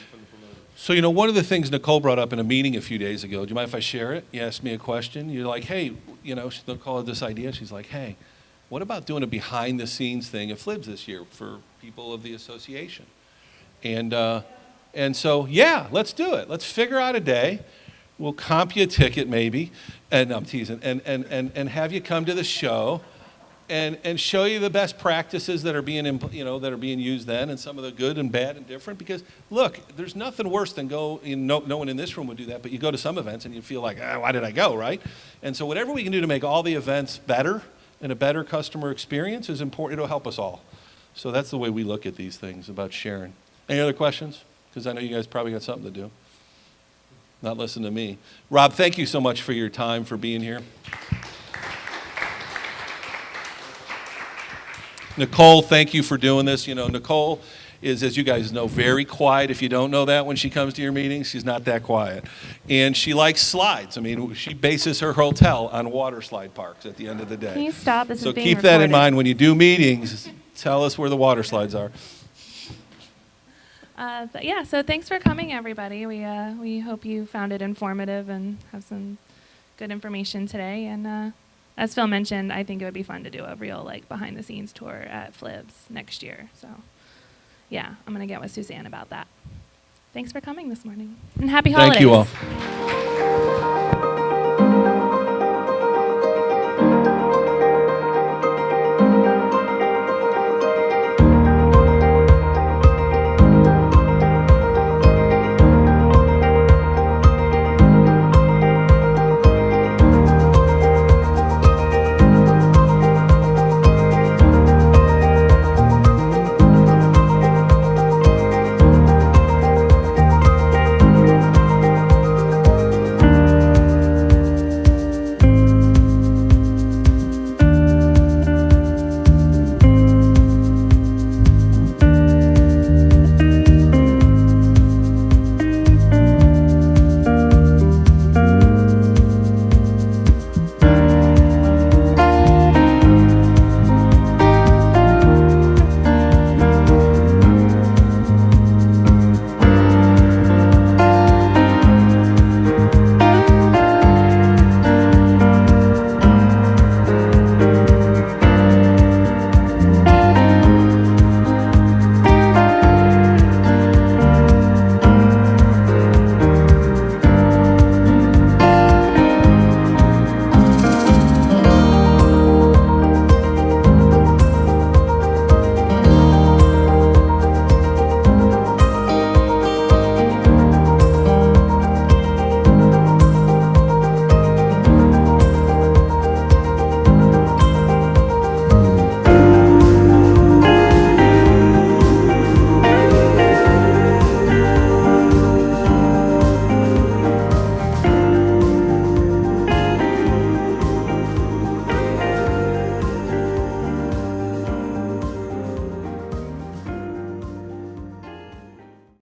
from the promoters. So, one of the things Nicole brought up in a meeting a few days ago, do you mind if I share it? You asked me a question. You're like, hey, Nicole had this idea. She's like, hey, what about doing a behind-the-scenes thing at FLIBS this year for people of the association? And so, yeah, let's do it. Let's figure out a day. We'll comp you a ticket maybe, and I'm teasing, and have you come to the show and show you the best practices that are being, that are being used then, and some of the good and bad and different. Because look, there's nothing worse than no one in this room would do that, but you go to some events and you feel like, why did I go, right? And so whatever we can do to make all the events better and a better customer experience is important. It'll help us all. So that's the way we look at these things about sharing. Any other questions? Because I know you guys probably got something to do. Not listen to me. Rob, thank you so much for your time, for being here. Nicole, thank you for doing this. Nicole is, as you guys know, very quiet. If you don't know that when she comes to your meetings, she's not that quiet. And she likes slides. I mean, she bases her hotel on water slide parks at the end of the day. Can you stop? This So is being keep that in recorded. mind when you do meetings. Tell us where the water slides are. But yeah, so thanks for coming, everybody. We hope you found it informative and have some good information today. And as Phil mentioned, I think it would be fun to do a real behind the scenes tour at FLIBS next year. So yeah, I'm gonna get with Suzanne about that. Thanks for coming this morning, and happy holidays. Thank you all.